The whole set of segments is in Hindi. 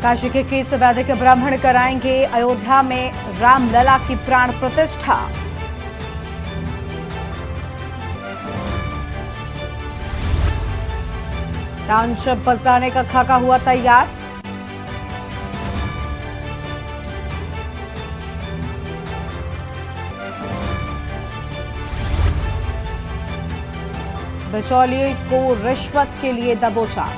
काशी के केस वैदिक ब्राह्मण कराएंगे अयोध्या में रामलला की प्राण प्रतिष्ठा। टाउनशिप बसाने का खाका हुआ तैयार। बिचौलिए को रिश्वत के लिए दबोचा।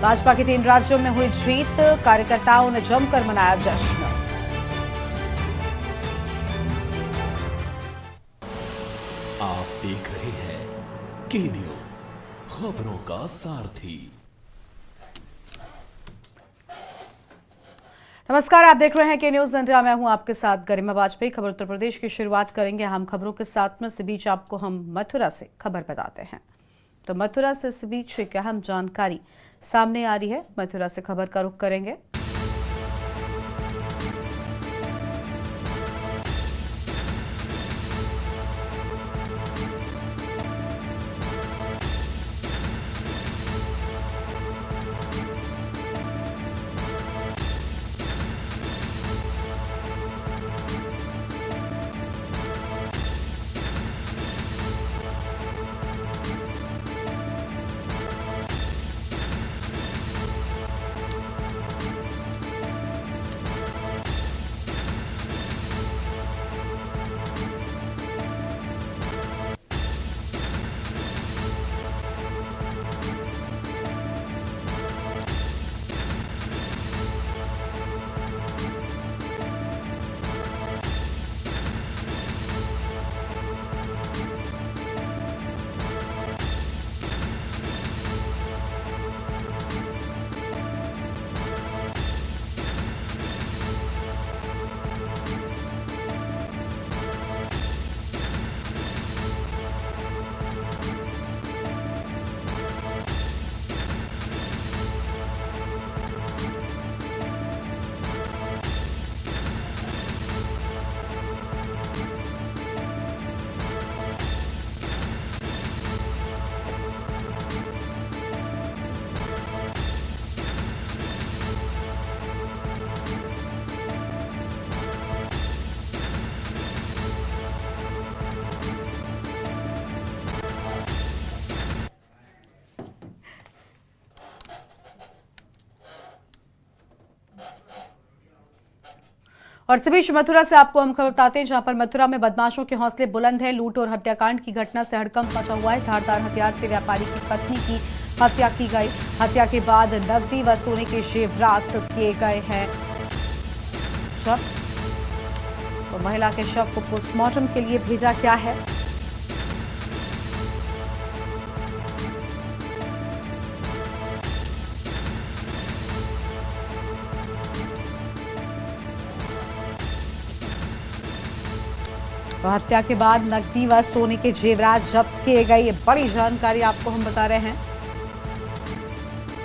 भाजपा के 3 राज्यों में हुई जीत, कार्यकर्ताओं ने जमकर मनाया जश्न। आप देख रहे हैं के न्यूज, खबरों का सारथी। नमस्कार, आप देख रहे हैं के न्यूज इंडिया। मैं हूं आपके साथ गरिमा वाजपेयी। खबर उत्तर प्रदेश की शुरुआत करेंगे हम खबरों के साथ में। इस बीच आपको हम मथुरा से खबर बताते हैं। तो मथुरा से इस बीच एक अहम जानकारी सामने आ रही है। मथुरा से खबर का रुख करेंगे। और इस बीच मथुरा से आपको हम खबर बताते हैं, जहां पर मथुरा में बदमाशों के हौसले बुलंद हैं। लूट और हत्याकांड की घटना से हड़कंप मचा हुआ है। धारदार हथियार से व्यापारी की पत्नी की हत्या की गई। हत्या के बाद नकदी व सोने के जेवरात किए गए हैं जब्त। तो महिला के शव को पोस्टमार्टम के लिए भेजा गया है। तो हत्या के बाद नकदी व सोने के जेवरात जब्त किए गए। ये बड़ी जानकारी आपको हम बता रहे हैं।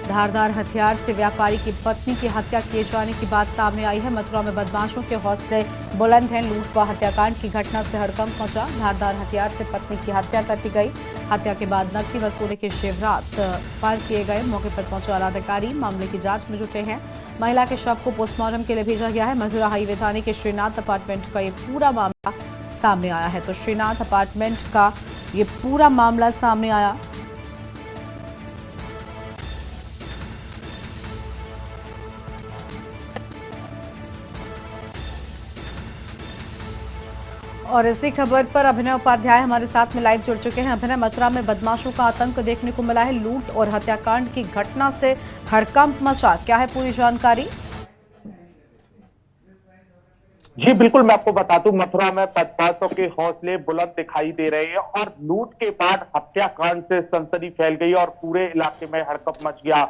धारदार हथियार से व्यापारी की पत्नी की हत्या किए जाने की बात सामने आई है। मथुरा में बदमाशों के हौसले बुलंद हैं। लूट व हत्याकांड की घटना से हड़कंप मचा। धारदार हथियार से पत्नी की हत्या कर दी गई। हत्या के बाद नकदी व सोने के जेवरात पार किए गए। मौके पर पहुंचे आला अधिकारी मामले की जांच में जुटे हैं। महिला के शव को पोस्टमार्टम के लिए भेजा गया है। मथुरा हाईवे थाने के श्रीनाथ अपार्टमेंट का ये पूरा मामला सामने आया है। तो श्रीनाथ अपार्टमेंट का ये पूरा मामला सामने आया। और इसी खबर पर अभिनव उपाध्याय हमारे साथ में लाइव जुड़ चुके हैं। अभिनव, मथुरा में बदमाशों का आतंक देखने को मिला है। लूट और हत्याकांड की घटना से हड़कंप मचा, क्या है पूरी जानकारी? जी बिल्कुल, मैं आपको बता दूं, मथुरा में बदमाशों के हौसले बुलंद दिखाई दे रहे हैं और लूट के बाद हत्याकांड से सनसनी फैल गई और पूरे इलाके में हड़कंप मच गया।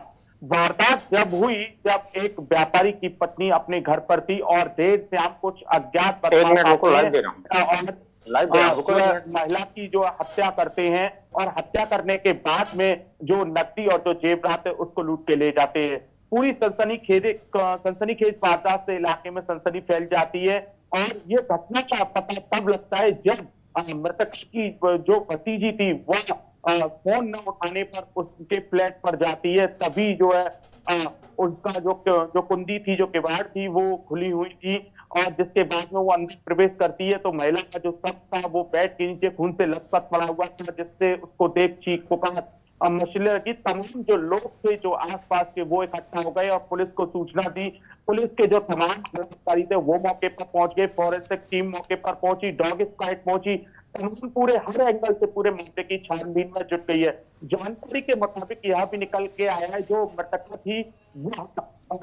वारदात जब हुई जब एक व्यापारी की पत्नी अपने घर पर थी और देर शाम कुछ अज्ञात एक मिनट रुको, बदमाश लाइव दे रहा हूँ, और लाइव दे रहा हूँ, रुको एक मिनट। महिला की जो हत्या करते हैं और हत्या करने के बाद में जो नकदी और जो जेवरात है उसको लूट के ले जाते हैं। पूरी सनसनीखेज वारदात से इलाके में सनसनी फैल जाती है और ये घटना का पता तब लगता है जब मृतक की जो भतीजी थी वह फोन न उठाने पर उसके फ्लैट पर जाती है, तभी जो है उसका जो कुंडी थी, जो किवाड़ थी वो खुली हुई थी और जिसके बाद में वो अंदर प्रवेश करती है तो महिला का जो शव था वो बेड के नीचे खून से लथपथ पड़ा हुआ था, जिससे उसको देख चीख पुकार मचलने लगी। तमाम जो लोग थे जो आसपास के वो इकट्ठा हो गए और पुलिस को सूचना दी। पुलिस के जो तमाम अधिकारी थे वो मौके पर पहुंच गए, फॉरेंसिक टीम मौके पर पहुंची, डॉग स्क्वाड पहुंची, तमाम पूरे हर एंगल से पूरे मामले की छानबीन में जुट गई है। जानकारी के मुताबिक यह भी निकल के आया है जो मृतका थी वह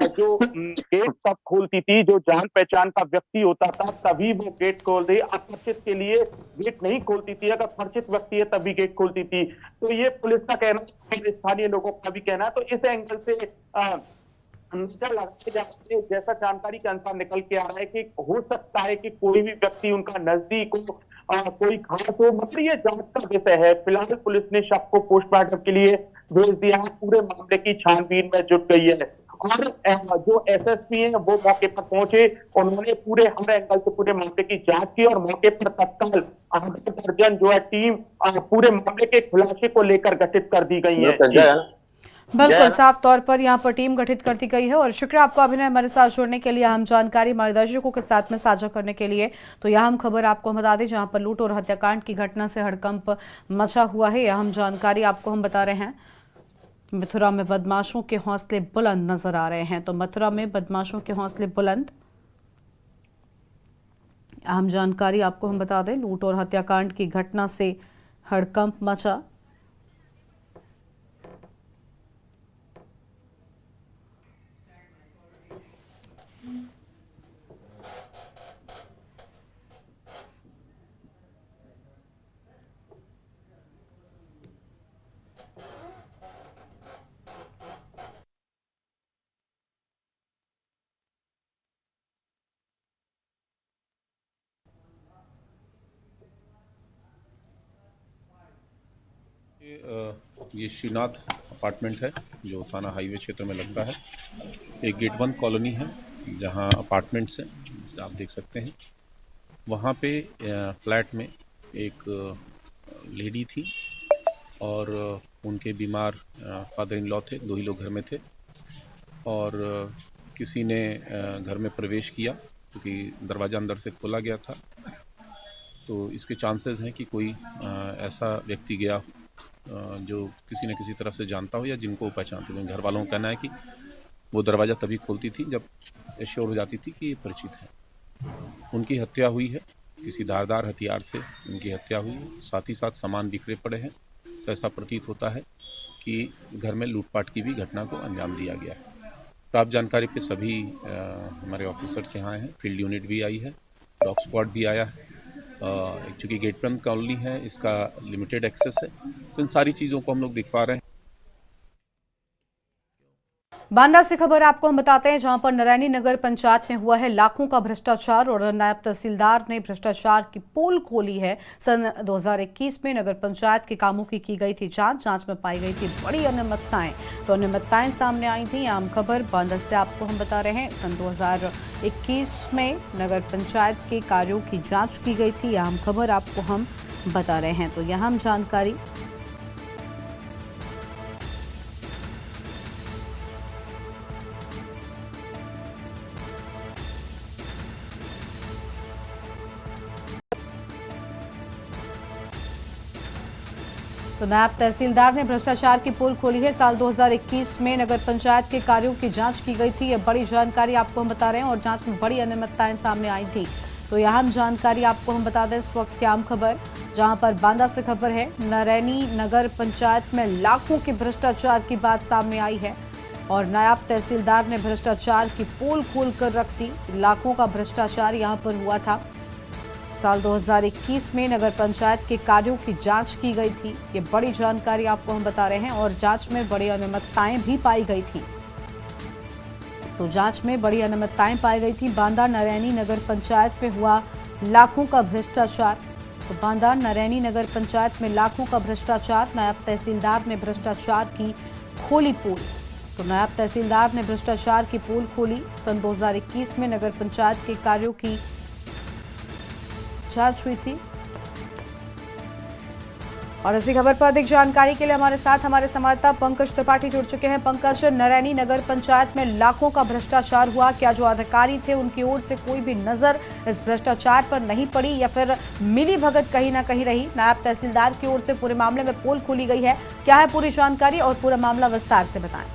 जो गेट तब खोलती थी, जो जान पहचान का व्यक्ति होता था तभी वो गेट खोल दी, अपरिचित के लिए गेट नहीं खोलती थी, अगर परिचित व्यक्ति है तभी गेट खोलती थी। तो ये पुलिस का कहना और स्थानीय लोगों का भी कहना है। तो इस एंगल से अंदाजा लगाया जा रहा है, जैसा जानकारी के अनुसार निकल के आ रहा है कि हो सकता है कि कोई भी व्यक्ति उनका नजदीक हो, कोई खास हो, मतलब ये जांच का विषय है। फिलहाल पुलिस ने शव को पोस्टमार्टम के लिए भेज दिया है, पूरे मामले की छानबीन में जुट गई है और जो एसएसपी है वो मौके पर पहुंचे, उन्होंने पूरे हर एंगल से पूरे मामले की जांच की और मौके पर तत्काल आधा दर्जन जो है टीम पूरे मामले के खुलासे को लेकर गठित कर दी गई है। बिल्कुल साफ तौर पर यहाँ पर टीम गठित कर दी गई है और शुक्रिया आपको अभिनय हमारे साथ जुड़ने के लिए, हम जानकारी हमारे दर्शकों के साथ में साझा करने के लिए। तो यह हम खबर आपको हम बता दें जहाँ पर लूट और हत्याकांड की घटना से हड़कंप मचा हुआ है, यह हम जानकारी आपको हम बता रहे हैं। मथुरा में बदमाशों के हौसले बुलंद नजर आ रहे हैं, तो मथुरा में बदमाशों के हौसले बुलंद, अहम जानकारी आपको हम बता दें। लूट और हत्याकांड की घटना से हड़कंप मचा। ये श्रीनाथ अपार्टमेंट है जो थाना हाईवे क्षेत्र में लगता है। एक गेट 1 कॉलोनी है जहां अपार्टमेंट्स हैं, आप देख सकते हैं। वहां पे फ्लैट में एक लेडी थी और उनके बीमार फादर इन लॉ थे, 2 ही लोग घर में थे और किसी ने घर में प्रवेश किया क्योंकि दरवाज़ा अंदर से खोला गया था। तो इसके चांसेस हैं कि कोई ऐसा व्यक्ति गया जो किसी न किसी तरह से जानता हो या जिनको पहचानते हो। घर वालों का कहना है कि वो दरवाज़ा तभी खोलती थी जब एश्योर हो जाती थी कि ये परिचित है। उनकी हत्या हुई है, किसी धारदार हथियार से उनकी हत्या हुई है, साथ ही साथ सामान बिखरे पड़े हैं। तो ऐसा प्रतीत होता है कि घर में लूटपाट की भी घटना को अंजाम दिया गया है। प्राप्त जानकारी पे सभी हमारे ऑफिसर्स यहाँ हैं, फील्ड यूनिट भी आई है, डॉग स्क्वाड भी आया है। चूँकि गेट 1 कॉलोनी है, इसका लिमिटेड एक्सेस है, तो इन सारी चीज़ों को हम लोग दिखवा रहे हैं। बांदा से खबर आपको हम बताते हैं जहां पर नारायणी नगर पंचायत में हुआ है लाखों का भ्रष्टाचार और नायब तहसीलदार ने भ्रष्टाचार की पोल खोली है। सन 2021 में नगर पंचायत के कामों की गई थी जांच में पाई गई थी बड़ी अनियमितताएं। तो अनियमितताएं सामने आई थी, आम खबर बांदा से आपको हम बता रहे हैं। सन 2021 में नगर पंचायत के कार्यों की जाँच की गई थी, आम खबर आपको हम बता रहे हैं। तो यहाँ हम जानकारी तो नायब तहसीलदार ने भ्रष्टाचार की पोल खोली है। साल 2021 में नगर पंचायत के कार्यों की जांच की गई थी, ये बड़ी जानकारी आपको हम बता रहे हैं और जांच में बड़ी अनियमितताएं सामने आई थी। तो यहाँ हम जानकारी आपको हम बता दें इस वक्त की आम खबर, जहां पर बांदा से खबर है। नारायणी नगर पंचायत में लाखों के भ्रष्टाचार की बात सामने आई है और नायब तहसीलदार ने भ्रष्टाचार की पोल खोल कर रख दी। लाखों का भ्रष्टाचार यहाँ पर हुआ था। साल 2021 में नगर पंचायत के कार्यों की जांच की गई थी, ये बड़ी जानकारी आपको हम बता रहे हैं और जांच में बड़ी अनियमितताएं भी पाई गई थी। तो जांच में बड़ी अनियमितताएं पाई गई थी। बांदा नरैनी नगर पंचायत में हुआ लाखों का भ्रष्टाचार। तो बांदा नरैनी नगर पंचायत में लाखों का भ्रष्टाचार। नायब तहसीलदार ने भ्रष्टाचार की खोली पोल। तो नायब तहसीलदार ने भ्रष्टाचार की पोल खोली। सन 2021 में नगर पंचायत के कार्यों की जांच हुई थी। और इसी खबर पर अधिक जानकारी के लिए हमारे साथ हमारे संवाददाता पंकज त्रिपाठी जुड़ चुके हैं। पंकज, नरैनी नगर पंचायत में लाखों का भ्रष्टाचार हुआ, क्या जो अधिकारी थे उनकी ओर से कोई भी नजर इस भ्रष्टाचार पर नहीं पड़ी या फिर मिली भगत कहीं ना कहीं रही? नायब तहसीलदार की ओर से पूरे मामले में पोल खोली गई है, क्या है पूरी जानकारी और पूरा मामला विस्तार से बताएं।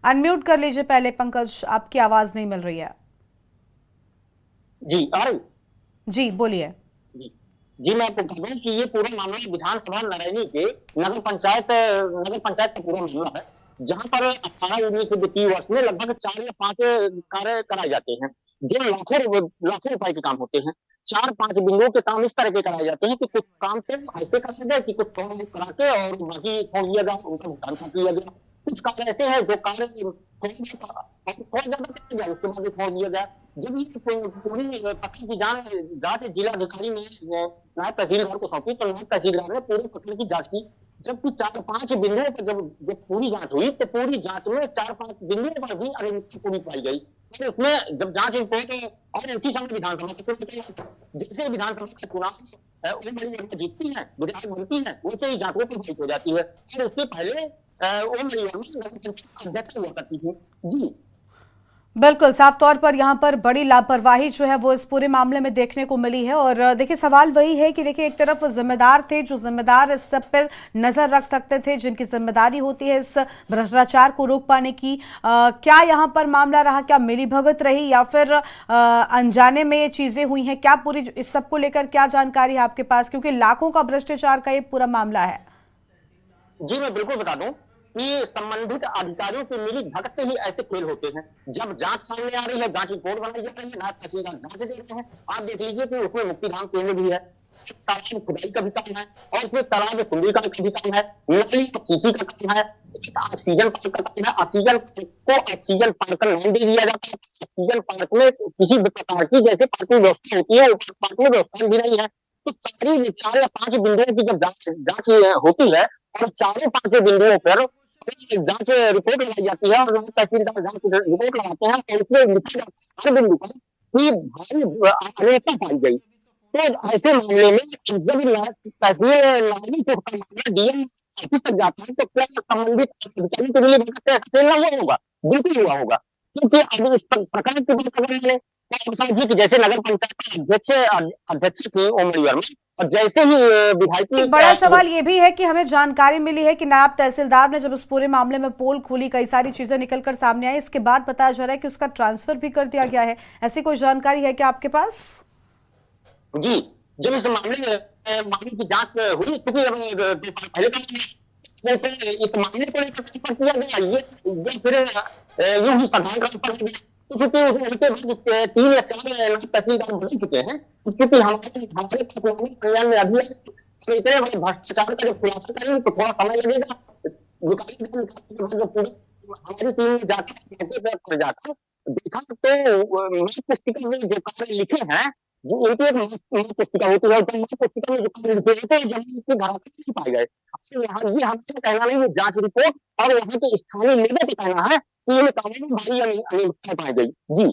अनम्यूट कर लीजिए पहले पंकज, आपकी आवाज नहीं मिल रही है। जी आ रही? जी बोलिए। जी मैं आपको बता दूं कि ये पूरा मामला विधानसभा नरैनी के नगर पंचायत का पूरा मामला है, जहां पर 18-19 वित्तीय वर्ष में लगभग 4 या 5 कार्य कराए जाते हैं, जो लाखों रुपए के काम होते हैं। 4-5 बिंदुओं के काम इस तरह के कराए जाते हैं कि कुछ काम तो ऐसे कर गए कि कुछ काम करा के और बाकी छोड़ दिया गया, उनका भुगतान कर दिया गया। कुछ कार्य ऐसे हैं जो कार्य थोड़ा ज्यादा कराया गया, उसके बाद छोड़ दिया गया। जब ये पूरी प्रकरण की जांच जिलाधिकारी ने नायब तहसीलदार को सौंपी, तो नायब तहसीलदार ने पूरे प्रकरण की जांच की। जबकि 4-5 बिंदुओं पर जब पूरी जांच हुई, तो पूरी जांच में 4-5 बिंदुओं पर भी अनियमितता पूरी पाई गई। और उसमें जब जांच रिपोर्ट और उसी समय विधानसभा जैसे विधानसभा का चुनाव ओम वर्मा जीतती है, विधायक बनती है, वैसे ही जांच प्रभावित हो जाती है। और उससे पहले ओम वर्मा अध्यक्ष हुआ करती थी। जी बिल्कुल, साफ तौर पर यहाँ पर बड़ी लापरवाही जो है वो इस पूरे मामले में देखने को मिली है। और देखिए सवाल वही है कि देखिए एक तरफ जिम्मेदार थे, जो जिम्मेदार इस सब पर नजर रख सकते थे, जिनकी जिम्मेदारी होती है इस भ्रष्टाचार को रोक पाने की। क्या यहाँ पर मामला रहा, क्या मिलीभगत रही या फिर अनजाने में ये चीजें हुई हैं? क्या पूरी इस सब को लेकर क्या जानकारी है आपके पास, क्योंकि लाखों का भ्रष्टाचार का ये पूरा मामला है? जी मैं बिल्कुल बता दूं कि संबंधित अधिकारियों की मिली भगत से ही ऐसे खेल होते हैं। जब जांच सामने आ रही है, जांच रिपोर्ट बनाई जा रही है, नायब तहसीलदार जांच दे रहे हैं। आप देख लीजिए कि उसमें मुक्तिधाम केंद्र भी है, तालाब खुदाई का भी काम है, और उसमें तालाब सुंदरीकरण का भी काम है, नाली सीसी का काम है, ऑक्सीजन पार्क का काम है। ऑक्सीजन को ऑक्सीजन पार्क का नाम दे दिया जाता है। ऑक्सीजन पार्क में किसी भी प्रकार की जैसे पार्किंग व्यवस्था होती है, पार्क में व्यवस्था भी नहीं है। तो सारी 4 या 5 बिंदुओं की जब जांच होती है और 4-5 बिंदुओं पर जांच रिपोर्ट लगाई जाती है और तहसीलदार जांच रिपोर्ट लगाते हैं, और उसमें लिखा जाता है बिंदु पर कि भारी अनियमितता पाई गई। तो ऐसे मामले में जब तहसील का मामला डीएम ऑफिस तक जाता है, तो क्या संबंधित अधिकारी के लिए ना हुआ होगा? बिल्कुल हुआ होगा, क्योंकि अब इस प्रकरण की बात अगर मैंने समझिए कि जैसे नगर पंचायत अध्यक्ष थी ओम वर्मा, और जैसे ही विधायक। एक बड़ा सवाल ये भी है कि हमें जानकारी मिली है कि नायब तहसीलदार ने जब इस पूरे मामले में पोल खोली, कई सारी चीजें निकलकर सामने आई, इसके बाद बताया जा रहा है कि उसका ट्रांसफर भी कर दिया गया है। ऐसी कोई जानकारी है क्या आपके पास? जी जब इस मामले की जांच हुई, चूंकि पहले इस मामले को लेकर ट्रांसफर किया गया, ये फिर यूं ही साधारण ट्रांसफर हो गया। चूंकि उनके बाद 3 या 4 तहसीलदार बन चुके हैं, चूंकि हमारे कल्याण में अभी इतने बड़े भ्रष्टाचार का जब खुलासा करेंगे तो थोड़ा समय लगेगा। हमारी टीम में जाकर देखा तो पुस्तिका में जो कार्य लिखे हैं, जो उनकी एक पुस्तिका होती है, पुस्तिका में जो कार्य लिखे होते हैं, जमीन के घराटे नहीं पाए गए। यहाँ ये हमसे कहना नहीं, जांच रिपोर्ट और वहाँ के स्थानीय लोगों को कहना है कि ये कानून में भारी अनियमितता पाई गई। जी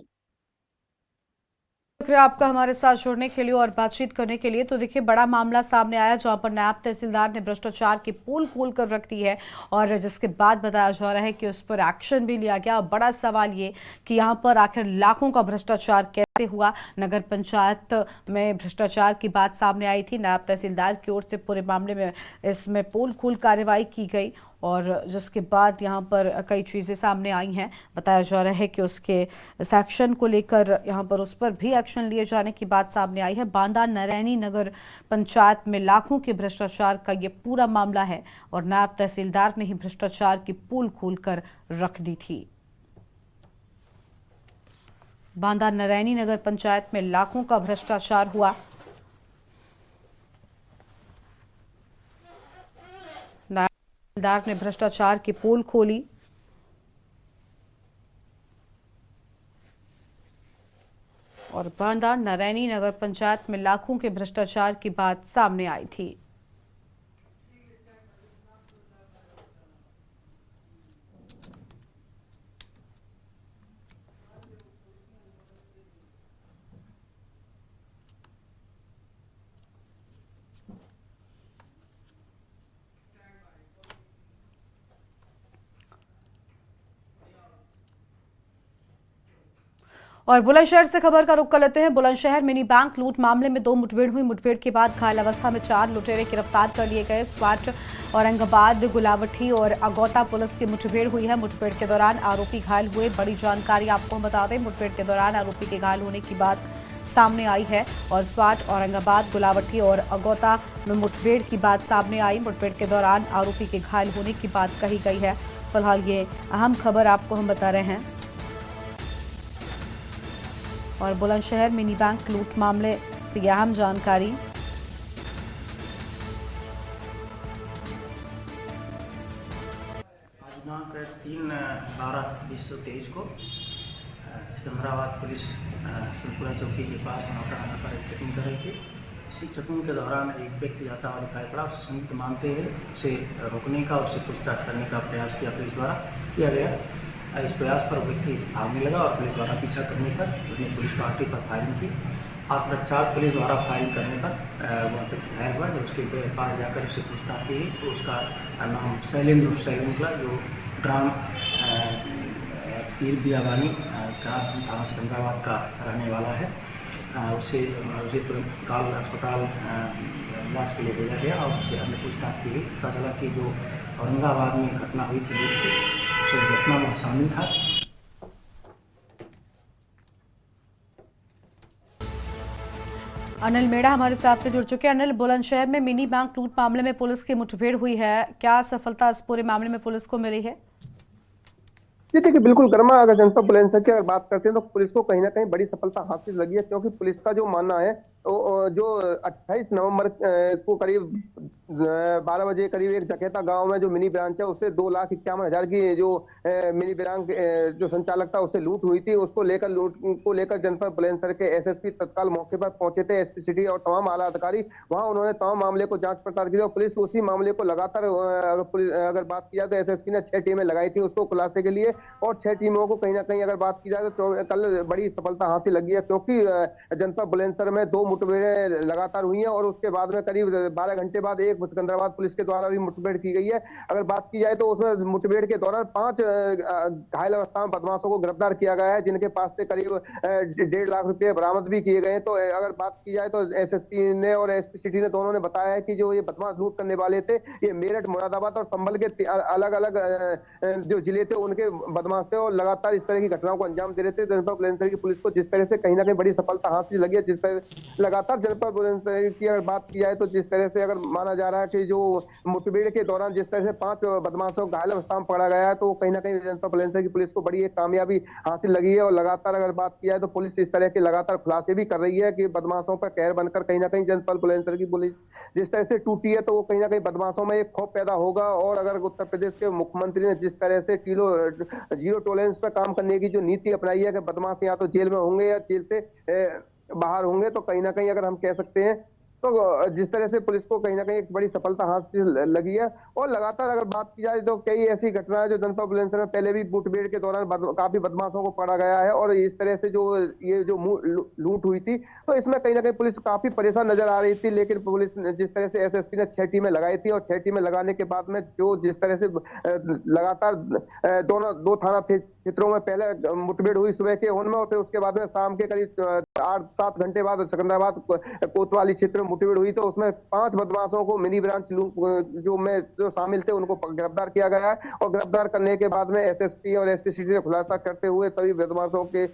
शुक्रिया आपका हमारे साथ जुड़ने के लिए और बातचीत करने के लिए। तो देखिए बड़ा मामला सामने आया जहां पर नायब तहसीलदार ने भ्रष्टाचार की पोल खोल कर रख दी है, और जिसके बाद बताया जा रहा है कि उस पर एक्शन भी लिया गया। बड़ा सवाल ये कि यहां पर आखिर लाखों का भ्रष्टाचार कैसे हुआ? नगर पंचायत में भ्रष्टाचार की बात सामने आई थी, नायब तहसीलदार की ओर से पूरे मामले में इसमें पोल खोल कार्रवाई की गई, और जिसके बाद यहाँ पर कई चीज़ें सामने आई हैं। बताया जा रहा है कि उसके इस एक्शन को लेकर यहाँ पर उस पर भी एक्शन लिए जाने की बात सामने आई है। बांदा नरैनी नगर पंचायत में लाखों के भ्रष्टाचार का ये पूरा मामला है, और नायब तहसीलदार ने ही भ्रष्टाचार की पोल खोलकर रख दी थी। बांदा नरैनी नगर पंचायत में लाखों का भ्रष्टाचार हुआ। तहसीलदार ने भ्रष्टाचार की पोल खोली। और बांदार नरैनी नगर पंचायत में लाखों के भ्रष्टाचार की बात सामने आई थी। और बुलंदशहर से खबर का रुख कर लेते हैं। बुलंदशहर मिनी बैंक लूट मामले में 2 मुठभेड़ हुई। मुठभेड़ के बाद घायल अवस्था में 4 लुटेरे गिरफ्तार कर लिए गए। स्वाट औरंगाबाद, गुलावठी और अगौता पुलिस की मुठभेड़ हुई है। मुठभेड़ के दौरान आरोपी घायल हुए। बड़ी जानकारी आपको हम बता दें, मुठभेड़ के दौरान आरोपी के घायल होने की बात सामने आई है और स्वाट औरंगाबाद, गुलावठी और अगौता में मुठभेड़ की बात सामने आई। मुठभेड़ के दौरान आरोपी के घायल होने की बात कही गई है। फिलहाल ये अहम खबर आपको हम बता रहे हैं। और बुलंदशहर मिनी बैंक लूट मामले से यह अहम जानकारी। आज दिनांक 3/12/2023 को सिकंदराबाद पुलिस सुरपुरा चौकी के पास नौका थाना पर एक चेकिंग कर रही थी। इसी चेकिंग के दौरान एक व्यक्ति जाता हुआ दिखाई पड़ा। उसे संदिग्ध मानते हुए उसे रोकने का, उससे पूछताछ करने का प्रयास किया पुलिस द्वारा किया गया। इस प्रयास पर व्यक्ति भागने लगा और पुलिस द्वारा पीछा करने पर उसने पुलिस पार्टी पर फायरिंग की। आत्मरक्षा पुलिस द्वारा फायरिंग करने पर वहाँ पर घायल हुआ। जब उसके पास जाकर उससे पूछताछ की तो उसका नाम शैलेंद्र जो ग्राम पीर बियाबानी का थाना सिकंदराबाद का रहने वाला है। उसे तुरंत काल अस्पताल इलाज के लिए भेजा गया और उससे हमने पूछताछ की गई। पता चला कि जो औरंगाबाद में घटना हुई थी लूट की, उसे घटना में शामिल था। अनिल मेड़ा हमारे साथ में जुड़ चुके हैं। अनिल, बुलंदशहर में मिनी बैंक लूट मामले में पुलिस की मुठभेड़ हुई है, क्या सफलता इस पूरे मामले में पुलिस को मिली है? जी देखिए, बिल्कुल गर्मा अगर जनपद बुलंदशहर की अगर बात करते हैं तो पुलिस को कहीं ना कहीं बड़ी सफलता हासिल लगी है। क्योंकि पुलिस का जो मानना है तो जो 28 नवंबर को करीब 12 बजे करीब एक जकेता गांव में जो मिनी ब्रांच है उससे 2,51,000 की जो मिनी ब्रांच जो संचालक था उससे लूट हुई थी। उसको लेकर लूट को लेकर जनपद बुलंदशहर के एसएसपी तत्काल मौके पर पहुंचे थे। एसपी सिटी और तमाम आला अधिकारी वहां उन्होंने तमाम मामले को जांच पड़ताल की और पुलिस उसी मामले को लगातार अगर बात की जाए तो एसएसपी ने 6 टीमें लगाई थी उसको खुलासे के लिए। और 6 टीमों को कहीं ना कहीं अगर बात की जाए तो कल बड़ी सफलता हासिल लगी है। क्योंकि जनपद बुलंदशहर में 2 मुठभेड़ें लगातार हुई हैं और उसके बाद में करीब 12 घंटे बाद एक सिकंदराबाद पुलिस के द्वारा भी मुठभेड़ की गई है। अगर बात की जाए तो उसमें मुठभेड़ के दौरान 5 घायल अवस्था में बदमाशों को गिरफ्तार किया गया है, जिनके पास से करीब 1.5 लाख रुपए बरामद भी किए गए। तो अगर बात की जाए तो एसएसपी ने और एसपी सिटी ने दोनों ने बताया है कि जो ये बदमाश लूट करने वाले थे ये मेरठ, मुरादाबाद और संभल के अलग अलग जो जिले थे उनके बदमाश थे और लगातार इस तरह की घटनाओं को अंजाम दे रहे थे। जनपद बुलंदशहर की पुलिस को जिस तरह से कहीं ना कहीं बड़ी सफलता हासिल लगी है, जिस तरह लगातार जनपद बुलंदशहर की अगर बात की जाए तो जिस तरह से अगर माना जा रहा है कि जो मुठभेड़ के दौरान जिस तरह से 5 बदमाशों को घायल अवस्था में पकड़ा गया है तो कहीं ना कहीं जनपद बुलंदशहर की पुलिस को बड़ी एक कामयाबी हासिल लगी है। और लगातार अगर बात की जाए तो पुलिस इस तरह के लगातार खुलासे भी कर रही है कि बदमाशों पर कहर बनकर कहीं ना कहीं जनपद बुलंदशहर की पुलिस जिस तरह से टूटी है तो वो कहीं ना कहीं बदमाशों में एक खौफ पैदा होगा। और अगर उत्तर प्रदेश के मुख्यमंत्री ने जिस तरह से जीरो टॉलरेंस पर काम करने की जो नीति अपनाई है कि बदमाश या तो जेल में होंगे या जेल से बाहर होंगे, तो कहीं ना कहीं अगर हम कह सकते हैं तो जिस तरह से पुलिस को कहीं ना कहीं एक बड़ी सफलता हासिल लगी है। और लगातार अगर बात की जाए तो कई ऐसी घटनाएं जो जनपद बुलंदशहर में पहले भी मुठभेड़ के दौरान काफी बदमाशों को पकड़ा गया है और इस तरह से जो ये जो लूट हुई थी तो इसमें कहीं ना कहीं पुलिस काफी परेशान नजर आ रही थी। लेकिन पुलिस ने जिस तरह से एसएसपी ने 6 टीमें लगाई थी और 6 टीमें लगाने के बाद में जो जिस तरह से लगातार दो थाना क्षेत्रों में पहले मुठभेड़ हुई सुबह के उनमें और फिर उसके बाद में शाम के करीब 8-7 घंटे बाद सिकंदराबाद कोतवाली क्षेत्र मुठभेड़ हुई तो उसमें 5 बदमाशों को मिनी ब्रांच जो शामिल थे उनको गिरफ्तार किया गया है। और गिरफ्तार करने के बाद में एसएसपी और एसपी सिटी ने खुलासा करते हुए सभी बदमाशों के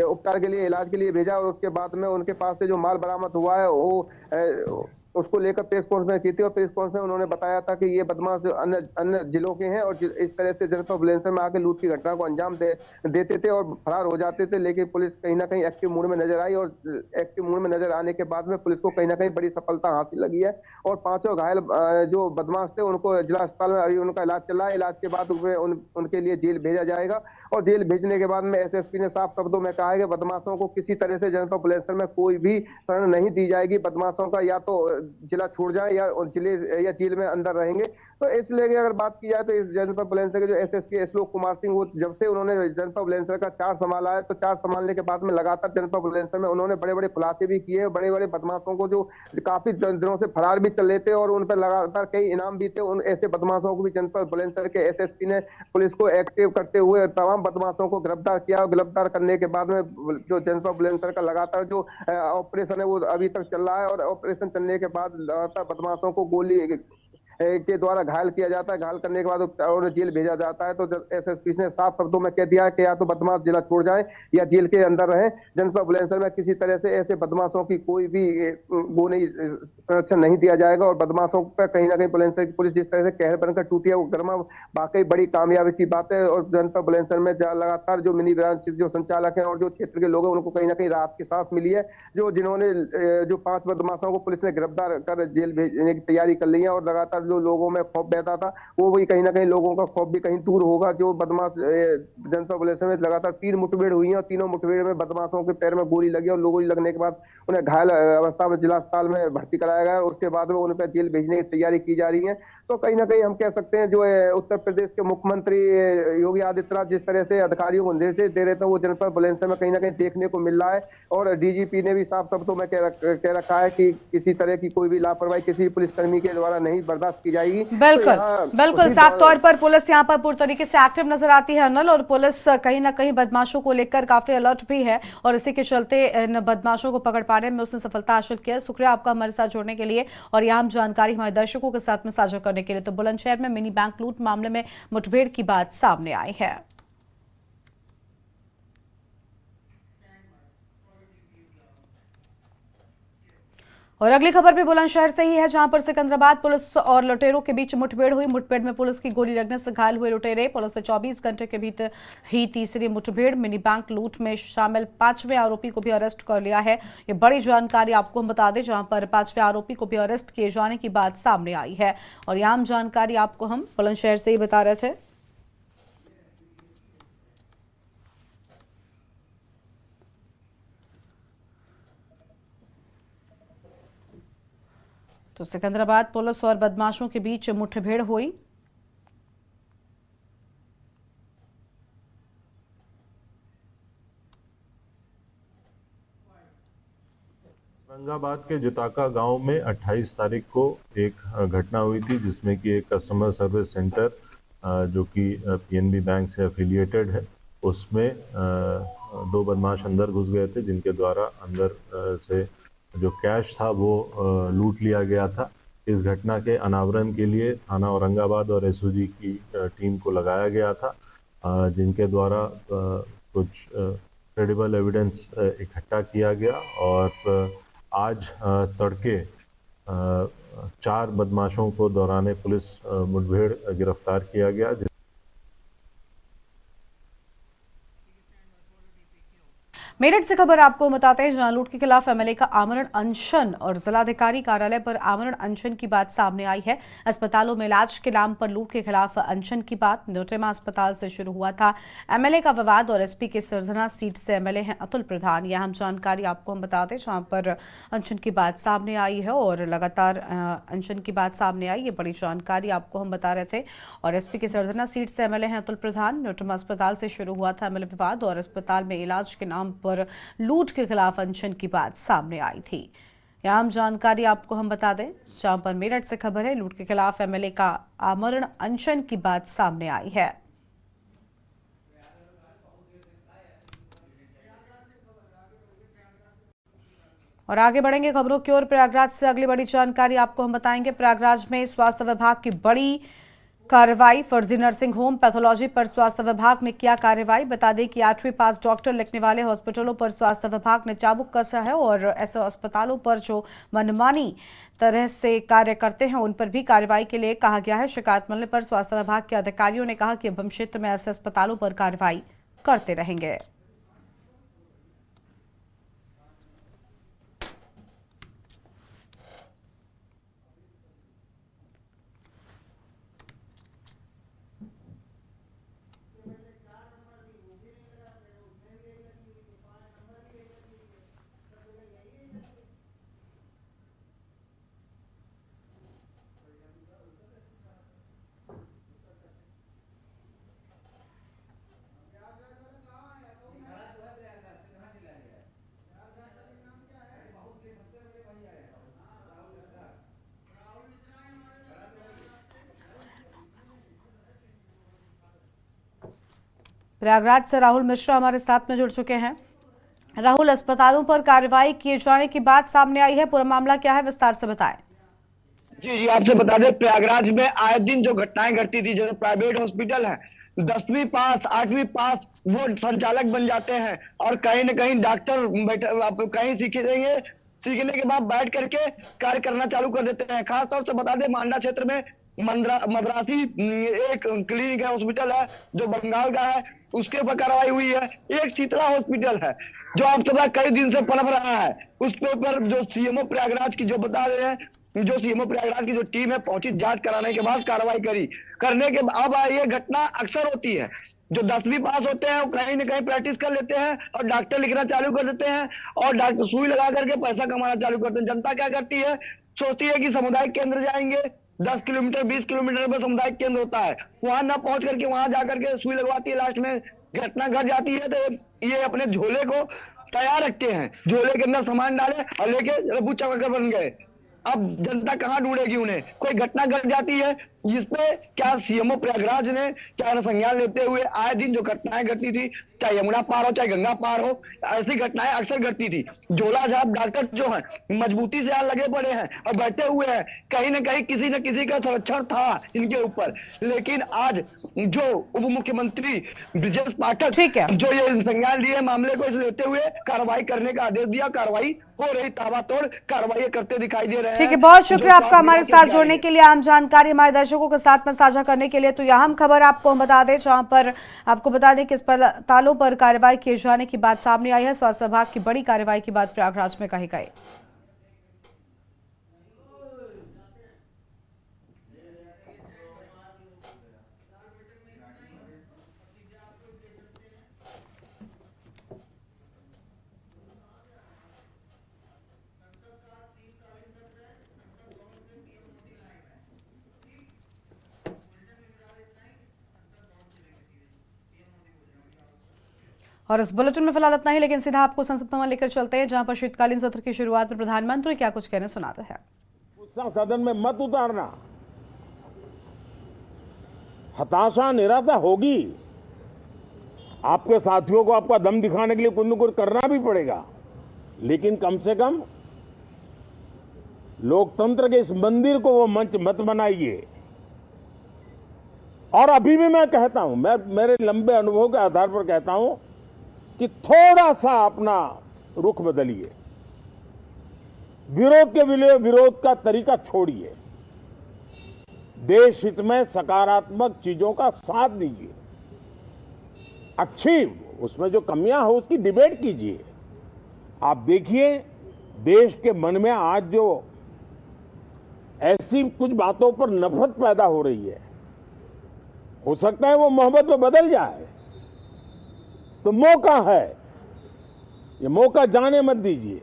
उपचार के लिए, इलाज के लिए भेजा और उसके बाद में उनके पास से जो माल बरामद हुआ है वो उसको लेकर प्रेस कॉन्फ्रेंस की थी और प्रेस कॉन्फ्रेंस में उन्होंने बताया था कि ये बदमाश अन्य जिलों के हैं और इस तरह से जनपद बुलंदशहर में आके लूट की घटना को अंजाम देते थे और फरार हो जाते थे। लेकिन पुलिस कहीं ना कहीं एक्टिव मूड में नजर आई और एक्टिव मूड में नजर आने के बाद में पुलिस को कहीं ना कहीं बड़ी सफलता हासिल लगी है और 5 घायल जो बदमाश थे उनको जिला अस्पताल में अभी उनका इलाज चल रहा है। इलाज के बाद उनके लिए जेल भेजा जाएगा और जेल भेजने के बाद में एसएसपी ने साफ शब्दों में कहा है कि बदमाशों को किसी तरह से जनपद बुलंदशहर में कोई भी शरण नहीं दी जाएगी। बदमाशों का या तो जिला छोड़ जाए या जेल में अंदर रहेंगे। तो इसलिए अगर बात की जाए तो इस जनपद बुलंदशहर के जो एसएसपी श्लोक कुमार सिंह, वो जब से उन्होंने जनपद बुलंदशहर का चार्ज संभाला है तो चार्ज संभालने के बाद में लगातार जनपद बुलंदशहर में उन्होंने बड़े बड़े खुलासे भी किए। बड़े बड़े बदमाशों को जो काफी दिनों से फरार भी चल रहे थे और उन पर लगातार कई इनाम भी थे, उन ऐसे बदमाशों को भी जनपद बुलंदशहर के एसएसपी ने पुलिस को एक्टिव करते हुए तमाम बदमाशों को गिरफ्तार किया और गिरफ्तार करने के बाद में जो जनपद बुलंदशहर का लगातार जो ऑपरेशन है वो अभी तक चल रहा है और ऑपरेशन चलने के बाद लगातार बदमाशों को गोली के द्वारा घायल किया जाता है। घायल करने के बाद उन्हें जेल भेजा जाता है। तो एसएसपी ने साफ शब्दों में कह दिया है कि या तो बदमाश जिला छोड़ जाए या जेल के अंदर रहे। जनपद बुलंदशहर में किसी तरह से ऐसे बदमाशों की कोई भी वो नहीं संरक्षण नहीं दिया जाएगा और बदमाशों पर कहीं ना कहीं बुलंदशहर की पुलिस जिस तरह से कहर बनकर टूटी है वो गर्मा वाकई बड़ी कामयाबी की बात है। और जनपद बुलंदशहर में लगातार जो मिनी ब्रांच जो संचालक है और जो क्षेत्र के लोग हैं उनको कहीं ना कहीं राहत की सांस मिली है। जिन्होंने जो 5 बदमाशों को पुलिस ने गिरफ्तार कर जेल भेजने की तैयारी कर ली है और लगातार जो लोगों में खौफ बहता था वो भी कहीं ना कहीं लोगों का खौफ भी कहीं दूर होगा। जो बदमाश जनपद बुलंदशहर में लगातार 3 मुठभेड़ हुई है और तीनों मुठभेड़ में बदमाशों के पैर में गोली लगी और गोली लगने के बाद उन्हें घायल अवस्था में जिला अस्पताल में भर्ती कराया गया और उसके बाद में उन पर जेल भेजने की तैयारी की जा रही है। तो कहीं ना कहीं हम कह सकते हैं जो उत्तर प्रदेश के मुख्यमंत्री योगी आदित्यनाथ जिस तरह से अधिकारियों को निर्देश दे रहे थे वो जनपद बुलंदशहर में कहीं ना कहीं देखने को मिल रहा है और डीजीपी ने भी साफ शब्दों में कह रखा है कि किसी तरह की कोई भी लापरवाही किसी पुलिसकर्मी के द्वारा नहीं बर्दाश्त की जाएगी। बिल्कुल बिल्कुल साफ तौर पर पुलिस यहाँ पर पूरी तरीके से एक्टिव नजर आती है अनल, और पुलिस कहीं ना कहीं बदमाशों को लेकर काफी अलर्ट भी है और इसी के चलते इन बदमाशों को पकड़ पाने में उसने सफलता हासिल की है। शुक्रिया आपका हमारे साथ जुड़ने के लिए और यहाँ जानकारी हमारे दर्शकों के साथ में साझा करने के लिए। तो बुलंदशहर में मिनी बैंक लूट मामले में मुठभेड़ की बात सामने आई है। और अगली खबर भी बुलंदशहर से ही है, जहां पर सिकंदराबाद पुलिस और लुटेरों के बीच मुठभेड़ हुई। मुठभेड़ में पुलिस की गोली लगने से घायल हुए लुटेरे। पुलिस ने 24 घंटे के भीतर ही तीसरी मुठभेड़ मिनी बैंक लूट में शामिल 5वें आरोपी को भी अरेस्ट कर लिया है। ये बड़ी जानकारी आपको हम बता दें, जहां पर 5वें आरोपी को भी अरेस्ट किए जाने की बात सामने आई है और यह जानकारी आपको हम बुलंदशहर से ही बता रहे थे। तो सिकंदराबाद पुलिस और बदमाशों के बीच मुठभेड़ हुई। औरंगाबाद के जुताका गांव में 28 तारीख को एक घटना हुई थी जिसमें कि एक कस्टमर सर्विस सेंटर जो कि पीएनबी बैंक से एफिलिएटेड है उसमें 2 बदमाश अंदर घुस गए थे जिनके द्वारा अंदर से जो कैश था वो लूट लिया गया था। इस घटना के अनावरण के लिए थाना औरंगाबाद और एसओजी की टीम को लगाया गया था जिनके द्वारा कुछ क्रेडिबल एविडेंस इकट्ठा किया गया और आज तड़के 4 बदमाशों को दौरान पुलिस मुठभेड़ गिरफ्तार किया गया। मेरठ से खबर आपको बताते हैं, जहां लूट के खिलाफ एमएलए का आमरण अनशन और जिलाधिकारी कार्यालय पर आमरण अनशन की बात सामने आई है। अस्पतालों में इलाज के नाम पर लूट के खिलाफ अनशन की बात नोटेमा अस्पताल से शुरू हुआ था। एमएलए का विवाद और एसपी के सरधना सीट से एमएलए हैं अतुल प्रधान। यह हम जानकारी आपको हम बताते हैं, जहां पर अनशन की बात सामने आई है और लगातार अनशन की बात सामने आई, ये बड़ी जानकारी आपको हम बता रहे थे। और एसपी के सरधना सीट से एमएलए हैं अतुल प्रधान। नोटेमा अस्पताल से शुरू हुआ था एमएलए विवाद और अस्पताल में इलाज के नाम पर लूट के खिलाफ अनशन की बात सामने आई थी। यह जानकारी आपको हम बता दें, जहां पर मेरठ से खबर है, लूट के खिलाफ एमएलए का आमरण अनशन की बात सामने आई है। और आगे बढ़ेंगे खबरों की ओर। प्रयागराज से अगली बड़ी जानकारी आपको हम बताएंगे। प्रयागराज में स्वास्थ्य विभाग की बड़ी कार्रवाई फर्जी नर्सिंग होम पैथोलॉजी पर स्वास्थ्य विभाग ने किया कार्रवाई। बता दें कि 8वीं पास डॉक्टर लिखने वाले हॉस्पिटलों पर स्वास्थ्य विभाग ने चाबुक कसा है और ऐसे अस्पतालों पर जो मनमानी तरह से कार्य करते हैं उन पर भी कार्रवाई के लिए कहा गया है। शिकायत मिलने पर स्वास्थ्य विभाग के अधिकारियों ने कहा कि अब हम क्षेत्र में ऐसे अस्पतालों पर कार्रवाई करते रहेंगे। प्रयागराज से राहुल मिश्रा हमारे साथ में जुड़ चुके हैं। राहुल, अस्पतालों पर कार्रवाई किए जाने की बात सामने आई है, पूरा मामला क्या है, विस्तार से बताएं। जी आपसे बता दें, प्रयागराज में आए दिन जो घटनाएं घटती थी, जैसे प्राइवेट हॉस्पिटल है, 10वीं पास 8वीं पास वो संचालक बन जाते हैं और कहीं न कहीं डॉक्टर कहीं सीखने के बाद बैठ करके कार्य करना चालू कर देते हैं। खासतौर से बता दें, मांडा क्षेत्र में मद्रासी एक क्लिनिक है, हॉस्पिटल है जो बंगाल का है, उसके ऊपर कार्रवाई हुई है। एक शीतला हॉस्पिटल है जो आप सब कई दिन से पनप रहा है, उसके ऊपर जो सीएमओ प्रयागराज की जो बता रहे हैं, जो सीएमओ प्रयागराज की जो टीम है पहुंची, जांच कराने के बाद कार्रवाई करने के अब ये घटना अक्सर होती है। जो 10वीं पास होते हैं वो कहीं न कहीं प्रैक्टिस कर लेते हैं और डॉक्टर लिखना चालू कर देते हैं और डॉक्टर सुई लगा करके पैसा कमाना चालू करते हैं। जनता क्या करती है, सोचती है कि सामुदायिक केंद्र जाएंगे, 10 किलोमीटर 20 किलोमीटर पर सामुदायिक केंद्र होता है, वहां ना पहुंच करके वहां जाकर के सुई लगवाती है, लास्ट में घटना घट जाती है। तो ये अपने झोले को तैयार रखते हैं, झोले के अंदर सामान डाले और लेके रबू चक्कर बन गए। अब जनता कहां ढूंढेगी उन्हें? कोई घटना घट जाती है, जिसपे क्या सीएमओ प्रयागराज ने क्या संज्ञान लेते हुए आए दिन जो घटनाएं घटती थी, चाहे यमुना पार हो चाहे गंगा पार हो, ऐसी घटनाएं अक्सर घटती थी। झोला झाप डॉक्टर जो है मजबूती से यहाँ लगे पड़े हैं और बैठे हुए हैं, कहीं न कहीं किसी न किसी का संरक्षण था इनके ऊपर। लेकिन आज जो उप मुख्यमंत्री ब्रजेश पाठक जो ये संज्ञान लिए मामले को लेते हुए कार्रवाई करने का आदेश दिया, कार्रवाई हो रही, ताबड़तोड़ कार्रवाई करते दिखाई दे रहे हैं। ठीक है, बहुत शुक्रिया आपका हमारे साथ जुड़ने के लिए, आम जानकारी हमारे दर्शकों के साथ में साझा करने के लिए। तो यह अहम खबर आपको हम बता दें, जहां पर आपको बता दें कि अस्पतालों पर कार्रवाई किए जाने की बात सामने आई है। स्वास्थ्य विभाग की बड़ी कार्रवाई की बात प्रयागराज में कही गई। और इस बुलेटिन में फिलहाल इतना ही, लेकिन सीधा आपको संसद भवन लेकर चलते हैं, जहां पर शीतकालीन सत्र की शुरुआत में प्रधानमंत्री क्या कुछ कहने सुनाते हैं। गुस्सा सदन में मत उतारना, हताशा निराशा होगी, आपके साथियों को आपका दम दिखाने के लिए कुछ न कुछ करना भी पड़ेगा, लेकिन कम से कम लोकतंत्र के इस मंदिर को वो मंच मत बनाइए। और अभी भी मैं कहता हूं, मैं मेरे लंबे अनुभव के आधार पर कहता हूं कि थोड़ा सा अपना रुख बदलिए, विरोध के विरोध का तरीका छोड़िए, देश हित में सकारात्मक चीजों का साथ दीजिए, अच्छी उसमें जो कमियां हो उसकी डिबेट कीजिए। आप देखिए देश के मन में आज जो ऐसी कुछ बातों पर नफरत पैदा हो रही है, हो सकता है वो मोहब्बत में बदल जाए, तो मौका है, ये मौका जाने मत दीजिए।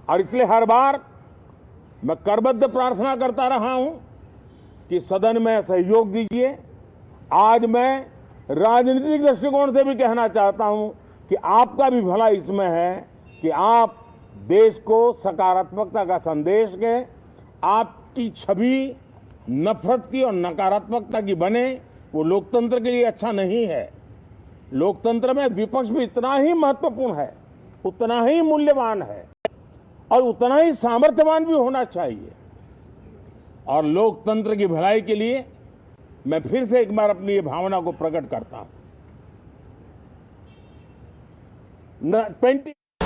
और इसलिए हर बार मैं करबद्ध प्रार्थना करता रहा हूं कि सदन में सहयोग दीजिए। आज मैं राजनीतिक दृष्टिकोण से भी कहना चाहता हूं कि आपका भी भला इसमें है कि आप देश को सकारात्मकता का संदेश दें, आपकी छवि नफरत की और नकारात्मकता की बने, वो लोकतंत्र के लिए अच्छा नहीं है। लोकतंत्र में विपक्ष भी इतना ही महत्वपूर्ण है, उतना ही मूल्यवान है और उतना ही सामर्थ्यवान भी होना चाहिए। और लोकतंत्र की भलाई के लिए मैं फिर से एक बार अपनी ये भावना को प्रकट करता हूं। 20